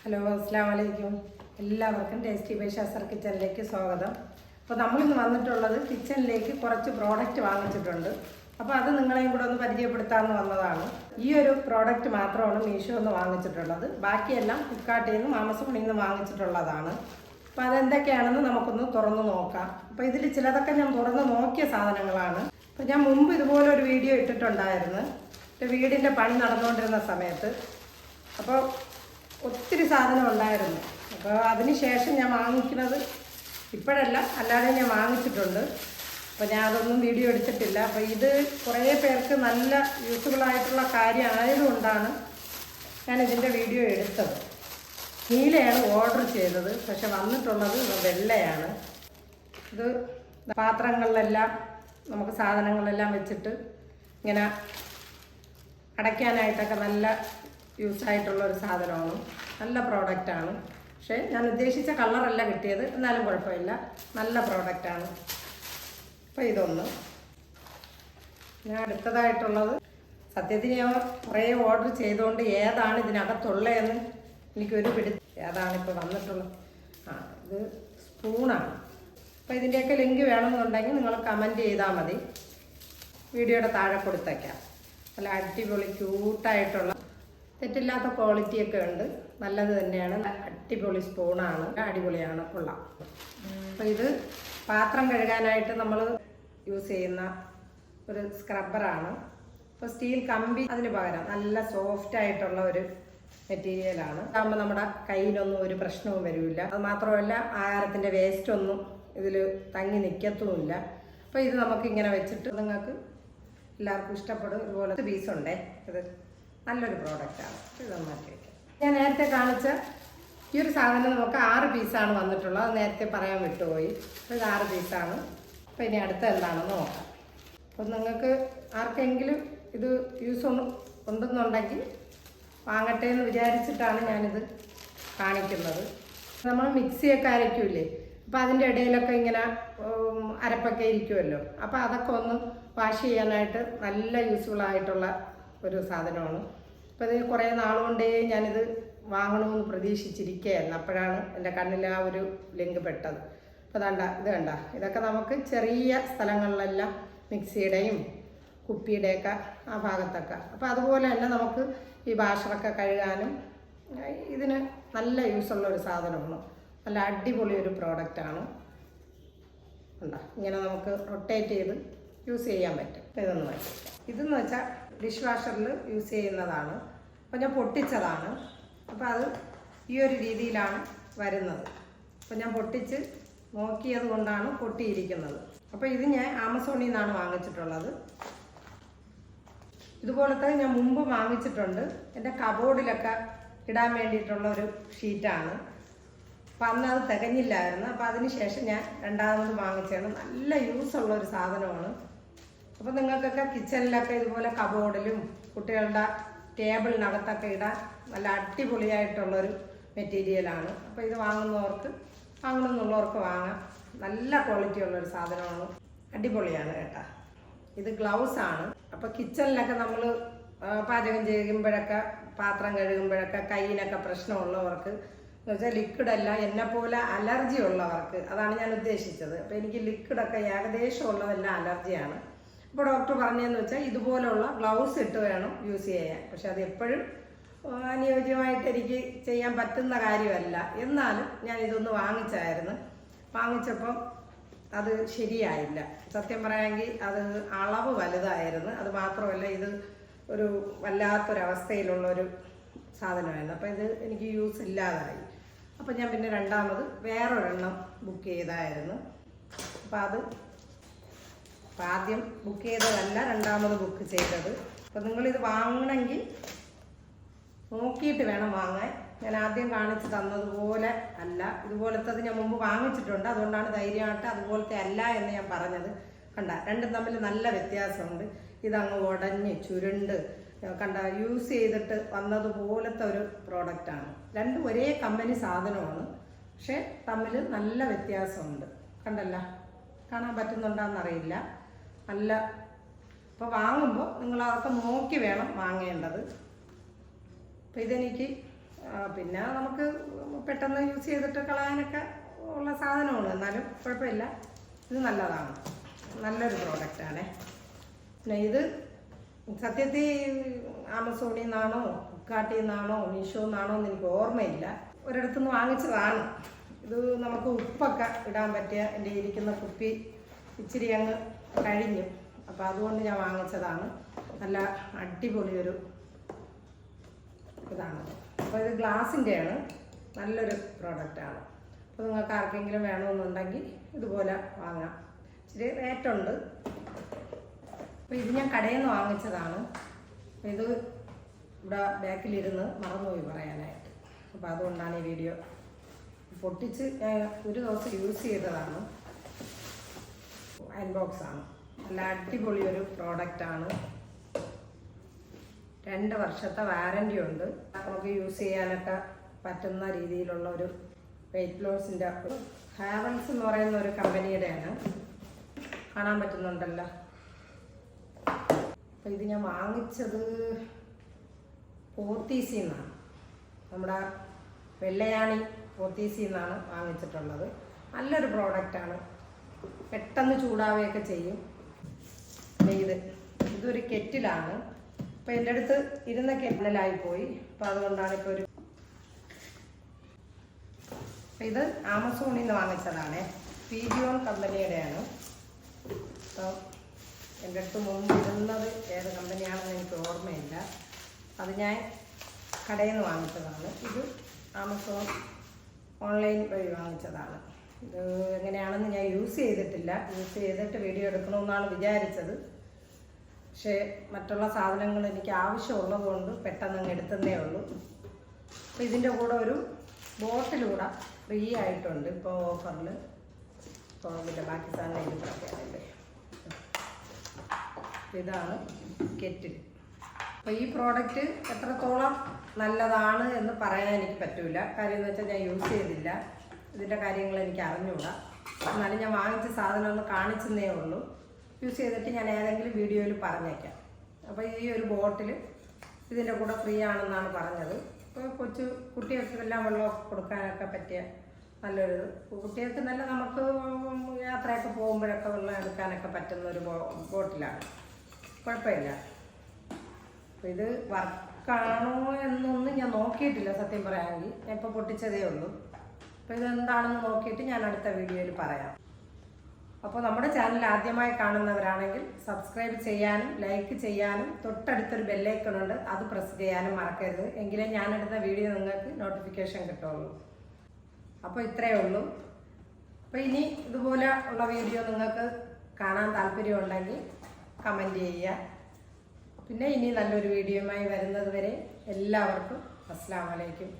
Hello, അസ്സാം വലൈക്കും. എല്ലാവർക്കും ടേസ്റ്റി ബൈ ഷാസർ കിച്ചണിലേക്ക് സ്വാഗതം. അപ്പോൾ നമ്മളിന്ന് വന്നിട്ടുള്ളത് കിച്ചണിലേക്ക് കുറച്ച് പ്രോഡക്റ്റ് വാങ്ങിച്ചിട്ടുണ്ട്. അപ്പോൾ അത് നിങ്ങളെയും കൂടെ ഒന്ന് പരിചയപ്പെടുത്താമെന്ന് വന്നതാണ്. ഈ ഒരു പ്രോഡക്റ്റ് മാത്രമാണ് മീഷോ നിന്ന് വാങ്ങിച്ചിട്ടുള്ളത്. ബാക്കിയെല്ലാം ഫ്ലിപ്കാർട്ടിൽ നിന്നും ആമസോണിൽ നിന്നും വാങ്ങിച്ചിട്ടുള്ളതാണ്. അപ്പോൾ അതെന്തൊക്കെയാണെന്ന് നമുക്കൊന്ന് തുറന്ന് നോക്കാം. അപ്പോൾ ഇതിൽ ചിലതൊക്കെ ഞാൻ തുറന്ന് നോക്കിയ സാധനങ്ങളാണ്. അപ്പോൾ ഞാൻ മുമ്പ് ഇതുപോലെ ഒരു വീഡിയോ ഇട്ടിട്ടുണ്ടായിരുന്നു, വീടിൻ്റെ പണി നടന്നുകൊണ്ടിരുന്ന സമയത്ത്. അപ്പോൾ ഒത്തിരി സാധനം ഉണ്ടായിരുന്നു. അപ്പോൾ അതിന് ശേഷം ഞാൻ വാങ്ങിക്കുന്നത് ഇപ്പോഴല്ല, അല്ലാതെ ഞാൻ വാങ്ങിച്ചിട്ടുണ്ട്. അപ്പോൾ ഞാൻ അതൊന്നും വീഡിയോ എടുത്തിട്ടില്ല. അപ്പോൾ ഇത് കുറേ പേർക്ക് നല്ല യൂസ്ഫുള്ളായിട്ടുള്ള കാര്യം ആയതുകൊണ്ടാണ് ഞാൻ ഇതിൻ്റെ വീഡിയോ എടുത്തത്. നീലയാണ് ഓർഡർ ചെയ്തത്, പക്ഷെ വന്നിട്ടുള്ളത് വെള്ളയാണ്. ഇത് പാത്രങ്ങളിലെല്ലാം നമുക്ക് സാധനങ്ങളെല്ലാം വെച്ചിട്ട് ഇങ്ങനെ അടയ്ക്കാനായിട്ടൊക്കെ നല്ല യൂസായിട്ടുള്ളൊരു സാധനമാണ്. നല്ല പ്രോഡക്റ്റാണ്. പക്ഷേ ഞാൻ ഉദ്ദേശിച്ച കളറല്ല കിട്ടിയത്, എന്നാലും കുഴപ്പമില്ല, നല്ല പ്രോഡക്റ്റാണ്. അപ്പോൾ ഇതൊന്ന്. ഞാൻ അടുത്തതായിട്ടുള്ളത്, സത്യത്തിൽ ഞാൻ കുറേ ഓർഡർ ചെയ്തുകൊണ്ട് ഏതാണ് ഇതിനകത്തുള്ളതെന്ന് എനിക്കൊരു ഏതാണിപ്പോൾ വന്നിട്ടുള്ളത്. ഇത് സ്പൂണാണ്. അപ്പോൾ ഇതിൻ്റെയൊക്കെ ലിങ്ക് വേണമെന്നുണ്ടെങ്കിൽ നിങ്ങൾ കമൻറ്റ് ചെയ്താൽ മതി, വീഡിയോയുടെ താഴെ കൊടുത്തേക്കാം. നല്ല അടിപൊളി ക്യൂട്ടായിട്ടുള്ള തെറ്റില്ലാത്ത ക്വാളിറ്റിയൊക്കെ ഉണ്ട്, നല്ലത് തന്നെയാണ്. അടിപൊളി സ്പൂണാണ്, അടിപൊളിയാണ്, കൊള്ളാം. അപ്പോൾ ഇത് പാത്രം കഴുകാനായിട്ട് നമ്മൾ യൂസ് ചെയ്യുന്ന ഒരു സ്ക്രബ്ബറാണ്. അപ്പോൾ സ്റ്റീൽ കമ്പി അതിന് പകരം നല്ല സോഫ്റ്റ് ആയിട്ടുള്ള ഒരു മെറ്റീരിയലാണ്. അതാകുമ്പോൾ നമ്മുടെ കയ്യിലൊന്നും ഒരു പ്രശ്നവും വരില്ല. അത് മാത്രമല്ല ആഹാരത്തിൻ്റെ വേസ്റ്റൊന്നും ഇതിൽ തങ്ങി നിൽക്കത്തുമില്ല. അപ്പോൾ ഇത് നമുക്കിങ്ങനെ വെച്ചിട്ട് നിങ്ങൾക്ക് എല്ലാവർക്കും ഇഷ്ടപ്പെടും. ഇതുപോലെ പീസുണ്ടേ, ഇത് നല്ലൊരു പ്രോഡക്റ്റാണ്. ഇതൊന്ന് മാറ്റി വയ്ക്കാം. ഞാൻ നേരത്തെ കാണിച്ച ഈ ഒരു സാധനം നമുക്ക് 6 പീസാണ് വന്നിട്ടുള്ളത്. അത് നേരത്തെ പറയാൻ വിട്ടുപോയി. അപ്പോൾ ഇത് 6 പീസാണ്. അപ്പോൾ ഇനി അടുത്ത എന്താണെന്ന് നോക്കാം. അപ്പോൾ നിങ്ങൾക്ക് ആർക്കെങ്കിലും ഇത് യൂസ് ഉണ്ടെന്നുണ്ടെങ്കിൽ വാങ്ങട്ടെ എന്ന് വിചാരിച്ചിട്ടാണ് ഞാനിത് കാണിക്കുന്നത്. നമ്മൾ മിക്സിയൊക്കെ അരയ്ക്കൂലേ, അപ്പോൾ അതിൻ്റെ ഇടയിലൊക്കെ ഇങ്ങനെ അരപ്പൊക്കെ ഇരിക്കുമല്ലോ. അപ്പോൾ അതൊക്കെ ഒന്ന് വാഷ് ചെയ്യാനായിട്ട് നല്ല യൂസ്ഫുള്ളായിട്ടുള്ള ഒരു സാധനമാണ്. അപ്പോൾ ഇത് കുറേ നാളുകൊണ്ടേ ഞാനിത് വാങ്ങണമെന്ന് പ്രതീക്ഷിച്ചിരിക്കുകയായിരുന്നു. അപ്പോഴാണ് എൻ്റെ കണ്ണിൽ ആ ഒരു ലിങ്ക് പെട്ടത്. അപ്പോൾ ഇത് കണ്ട, ഇതൊക്കെ നമുക്ക് ചെറിയ സ്ഥലങ്ങളിലെല്ലാം മിക്സിയുടെയും കുപ്പിയുടെയൊക്കെ ആ ഭാഗത്തൊക്കെ, അപ്പോൾ അതുപോലെ തന്നെ നമുക്ക് ഈ വാഷറൊക്കെ കഴുകാനും ഇതിന് നല്ല യൂസുള്ള ഒരു സാധനമാണ്. നല്ല അടിപൊളി ഒരു പ്രോഡക്റ്റാണ്. ഇങ്ങനെ നമുക്ക് റൊട്ടേറ്റ് ചെയ്ത് യൂസ് ചെയ്യാൻ പറ്റും. ഇതൊന്ന് മാറ്റി. ഇതെന്ന് വെച്ചാൽ ഡിഷ് വാഷറിൽ യൂസ് ചെയ്യുന്നതാണ്. അപ്പോൾ ഞാൻ പൊട്ടിച്ചതാണ്. അപ്പോൾ അത് ഈ ഒരു രീതിയിലാണ് വരുന്നത്. അപ്പോൾ ഞാൻ പൊട്ടിച്ച് നോക്കിയത് കൊണ്ടാണ് പൊട്ടിയിരിക്കുന്നത്. അപ്പോൾ ഇത് ഞാൻ ആമസോണിൽ നിന്നാണ് വാങ്ങിച്ചിട്ടുള്ളത്. ഇതുപോലത്തെ ഞാൻ മുമ്പ് വാങ്ങിച്ചിട്ടുണ്ട്. എൻ്റെ കബോർഡിലൊക്കെ ഇടാൻ വേണ്ടിയിട്ടുള്ള ഒരു ഷീറ്റാണ്. അപ്പം അന്ന് അത് തികഞ്ഞില്ലായിരുന്നു. അപ്പോൾ അതിന് ശേഷം ഞാൻ രണ്ടാമത് വാങ്ങിച്ചാണ്. നല്ല യൂസുള്ള ഒരു സാധനമാണ്. അപ്പോൾ നിങ്ങൾക്കൊക്കെ കിച്ചണിലൊക്കെ ഇതുപോലെ കബോർഡിലും കുട്ടികളുടെ ടേബിളിനകത്തൊക്കെ ഇടാൻ നല്ല അടിപൊളിയായിട്ടുള്ളൊരു മെറ്റീരിയലാണ്. അപ്പോൾ ഇത് വാങ്ങണമെന്നുള്ളവർക്ക് വാങ്ങാം. നല്ല ക്വാളിറ്റി ഉള്ളൊരു സാധനമാണ്, അടിപൊളിയാണ് കേട്ടോ. ഇത് ഗ്ലൗസാണ്. അപ്പോൾ കിച്ചണിലൊക്കെ നമ്മൾ പാചകം ചെയ്യുമ്പോഴൊക്കെ പാത്രം കഴുകുമ്പോഴൊക്കെ കയ്യിനൊക്കെ പ്രശ്നമുള്ളവർക്ക് എന്ന് വെച്ചാൽ ലിക്വിഡല്ല, എന്നെപ്പോലെ അലർജി ഉള്ളവർക്ക്, അതാണ് ഞാൻ ഉദ്ദേശിച്ചത്. അപ്പോൾ എനിക്ക് ലിക്വിഡൊക്കെ ഏകദേശം ഉള്ളതെല്ലാം അലർജിയാണ്. അപ്പോൾ ഡോക്ടർ പറഞ്ഞതെന്ന് വെച്ചാൽ ഇതുപോലുള്ള ഗ്ലൗസ് ഇട്ട് വേണം യൂസ് ചെയ്യാൻ. പക്ഷെ അത് എപ്പോഴും അനുയോജ്യമായിട്ട് എനിക്ക് ചെയ്യാൻ പറ്റുന്ന കാര്യമല്ല. എന്നാലും ഞാൻ ഇതൊന്ന് വാങ്ങിച്ചപ്പം അത് ശരിയായില്ല. സത്യം പറയാമെങ്കിൽ അത് അളവ് വലുതായിരുന്നു. അത് മാത്രമല്ല ഇത് ഒരു വല്ലാത്തൊരവസ്ഥയിലുള്ളൊരു സാധനമായിരുന്നു. അപ്പോൾ ഇത് എനിക്ക് യൂസ് ഇല്ലാതായി. അപ്പോൾ ഞാൻ പിന്നെ രണ്ടാമത് വേറൊരെണ്ണം ബുക്ക് ചെയ്തായിരുന്നു. അപ്പോൾ ആദ്യം ബുക്ക് ചെയ്തതല്ല, രണ്ടാമത് ബുക്ക് ചെയ്തത്. അപ്പോൾ നിങ്ങളിത് വാങ്ങണമെങ്കിൽ നോക്കിയിട്ട് വേണം വാങ്ങാൻ. ഞാൻ ആദ്യം കാണിച്ച് തന്നതുപോലെ അല്ല. ഇതുപോലത്തത് ഞാൻ മുമ്പ് വാങ്ങിച്ചിട്ടുണ്ട്, അതുകൊണ്ടാണ് ധൈര്യമായിട്ട് അതുപോലത്തെ അല്ല എന്ന് ഞാൻ പറഞ്ഞത്. രണ്ടും തമ്മിൽ നല്ല വ്യത്യാസമുണ്ട്. ഇതങ്ങ് ഉടഞ്ഞ് ചുരുണ്ട് യൂസ് ചെയ്തിട്ട് വന്നതുപോലത്തെ ഒരു പ്രോഡക്റ്റാണ്. രണ്ടും ഒരേ കമ്പനി സാധനമാണ്, പക്ഷെ തമ്മിൽ നല്ല വ്യത്യാസമുണ്ട്. കാണാൻ പറ്റുന്നുണ്ടോയെന്നറിയില്ല. നല്ല അപ്പോൾ വാങ്ങുമ്പോൾ നിങ്ങൾ അതൊക്കെ നോക്കി വേണം വാങ്ങേണ്ടത്. അപ്പോൾ ഇതെനിക്ക് പിന്നെ നമുക്ക് പെട്ടെന്ന് യൂസ് ചെയ്തിട്ട് കളയാനൊക്കെ ഉള്ള സാധനമാണ്, എന്നാലും കുഴപ്പമില്ല. ഇത് നല്ലതാണ്, നല്ലൊരു പ്രോഡക്റ്റാണേ. പിന്നെ ഇത് സത്യത്തിൽ ആമസോണിൽ നിന്നാണോ ഫ്ലിപ്കാർട്ടിൽ നിന്നാണോ മീഷോയിൽ നിന്നാണോ എന്ന് എനിക്ക് ഓർമ്മയില്ല, ഒരിടത്തുനിന്ന് വാങ്ങിച്ചതാണ്. ഇത് നമുക്ക് ഉപ്പൊക്കെ ഇടാൻ പറ്റിയ എൻ്റെ ഇരിക്കുന്ന കുപ്പി ഇച്ചിരി അങ്ങ് കഴിഞ്ഞു, അപ്പോൾ അതുകൊണ്ട് ഞാൻ വാങ്ങിച്ചതാണ്. നല്ല അടിപൊളിയൊരു ഇതാണ്. അപ്പോൾ ഇത് ഗ്ലാസിൻ്റെയാണ്, നല്ലൊരു പ്രോഡക്റ്റാണ്. അപ്പോൾ നിങ്ങൾക്ക് ആർക്കെങ്കിലും വേണമെന്നുണ്ടെങ്കിൽ ഇതുപോലെ വാങ്ങാം. ഇച്ചിരി റേറ്റുണ്ട്. അപ്പോൾ ഇത് ഞാൻ കടയിൽ നിന്ന് വാങ്ങിച്ചതാണ്. അപ്പോൾ ഇത് ഇവിടെ ബാക്കിലിരുന്ന് മറന്നുപോയി പറയാനായിട്ട്, അപ്പോൾ അതുകൊണ്ടാണ് ഈ വീഡിയോ. പൊട്ടിച്ച് ഞാൻ ഒരു ദിവസം യൂസ് ചെയ്തതാണ്. അയൺ ബോക്സാണ്, നല്ല അടിപൊളിയൊരു പ്രോഡക്റ്റാണ്. 2 വർഷത്തെ വാറൻറ്റി ഉണ്ട്. നമുക്ക് യൂസ് ചെയ്യാനൊക്കെ പറ്റുന്ന രീതിയിലുള്ള ഒരു വെയ്റ്റ് ലോസിൻ്റെ ഹാവൽസ് എന്ന് പറയുന്ന ഒരു കമ്പനിയുടെയാണ്. കാണാൻ പറ്റുന്നുണ്ടല്ലോ. അപ്പോൾ ഇത് ഞാൻ വാങ്ങിച്ചത് പോത്തീസിൽ നിന്നാണ്, നമ്മുടെ വെള്ളയാണി പോത്തീസിൽ നിന്നാണ് വാങ്ങിച്ചിട്ടുള്ളത്. നല്ലൊരു പ്രോഡക്റ്റാണ്, പെട്ടെന്ന് ചൂടാവുകയൊക്കെ ചെയ്യും. ഇതൊരു കെറ്റിലാണ്. അപ്പോൾ എൻ്റെ അടുത്ത് ഇരുന്ന കെറ്റിലായിപ്പോയി, അപ്പോൾ അതുകൊണ്ടാണ് ഇപ്പോൾ ഒരു. ഇത് ആമസോണിൽ നിന്ന് വാങ്ങിച്ചതാണ്, പീജിയോൺ കമ്പനിയുടെയാണ്. അപ്പോൾ എൻ്റെ അടുത്ത് മുമ്പ് ഇരുന്നത് ഏത് കമ്പനിയാണെന്ന് എനിക്ക് ഓർമ്മയില്ല, അത് ഞാൻ കടയിൽ നിന്ന് വാങ്ങിച്ചതാണ്. ഇത് ആമസോൺ ഓൺലൈൻ വഴി വാങ്ങിച്ചതാണ്. ഇത് എങ്ങനെയാണെന്ന് ഞാൻ യൂസ് ചെയ്തിട്ടില്ല, യൂസ് ചെയ്തിട്ട് വീഡിയോ എടുക്കണമെന്നാണ് വിചാരിച്ചത്. പക്ഷേ മറ്റുള്ള സാധനങ്ങൾ എനിക്ക് ആവശ്യമുള്ളത് കൊണ്ട് പെട്ടെന്ന് അങ്ങ് എടുത്തതേ ഉള്ളൂ. അപ്പോൾ ഇതിൻ്റെ കൂടെ ഒരു ബോട്ടിലൂടെ ഫ്രീ ആയിട്ടുണ്ട് ഇപ്പോൾ ഓഫറിൽ. ഇപ്പോൾ ഇതിൻ്റെ ബാക്കി സാധനം ഇത് കിടക്കുകയാണല്ലേ. ഇതാണ് കെറ്റിൽ. അപ്പോൾ ഈ പ്രോഡക്റ്റ് എത്രത്തോളം നല്ലതാണ് എന്ന് പറയാൻ എനിക്ക് പറ്റില്ല. കാര്യം എന്ന് വെച്ചാൽ ഞാൻ യൂസ് ചെയ്തില്ല, ഇതിൻ്റെ കാര്യങ്ങൾ എനിക്ക് അറിഞ്ഞുകൂടാ. എന്നാലും ഞാൻ വാങ്ങിച്ച സാധനം ഒന്ന് കാണിച്ചെന്നേ ഉള്ളൂ. യൂസ് ചെയ്തിട്ട് ഞാൻ ഏതെങ്കിലും വീഡിയോയിൽ പറഞ്ഞേക്കാം. അപ്പോൾ ഈ ഒരു ബോട്ടിൽ ഇതിൻ്റെ കൂടെ ഫ്രീ ആണെന്നാണ് പറഞ്ഞത്. ഇപ്പോൾ കൊച്ചു കുട്ടികൾക്കെല്ലാം വെള്ളം കൊടുക്കാനൊക്കെ പറ്റിയ നല്ലൊരു, കുട്ടികൾക്ക് നല്ല നമുക്ക് യാത്രയൊക്കെ പോകുമ്പോഴൊക്കെ വെള്ളം എടുക്കാനൊക്കെ പറ്റുന്ന ഒരു ബോട്ടിലാണ്. കുഴപ്പമില്ല. അപ്പോൾ ഇത് വർക്കാണോ എന്നൊന്നും ഞാൻ നോക്കിയിട്ടില്ല സത്യം പറയാമെങ്കിൽ. ഞാൻ ഇപ്പോൾ പൊട്ടിച്ചതേ ഉള്ളൂ. അപ്പോൾ ഇതെന്താണെന്ന് നോക്കിയിട്ട് ഞാൻ അടുത്ത വീഡിയോയിൽ പറയാം. അപ്പോൾ നമ്മുടെ ചാനൽ ആദ്യമായി കാണുന്നവരാണെങ്കിൽ സബ്സ്ക്രൈബ് ചെയ്യാനും ലൈക്ക് ചെയ്യാനും തൊട്ടടുത്തൊരു ബെല്ലൈക്കണുണ്ട്, അത് പ്രസ് ചെയ്യാനും മറക്കരുത്. എങ്കിലേ ഞാനെടുത്ത വീഡിയോ നിങ്ങൾക്ക് നോട്ടിഫിക്കേഷൻ കിട്ടുള്ളൂ. അപ്പോൾ ഇത്രയേ ഉള്ളൂ. അപ്പോൾ ഇനി ഇതുപോലെ ഉള്ള വീഡിയോ നിങ്ങൾക്ക് കാണാൻ താല്പര്യമുണ്ടെങ്കിൽ കമൻറ്റ് ചെയ്യുക. പിന്നെ ഇനി നല്ലൊരു വീഡിയോയുമായി വരുന്നത് വരെ എല്ലാവർക്കും അസ്സലാമു അലൈക്കും.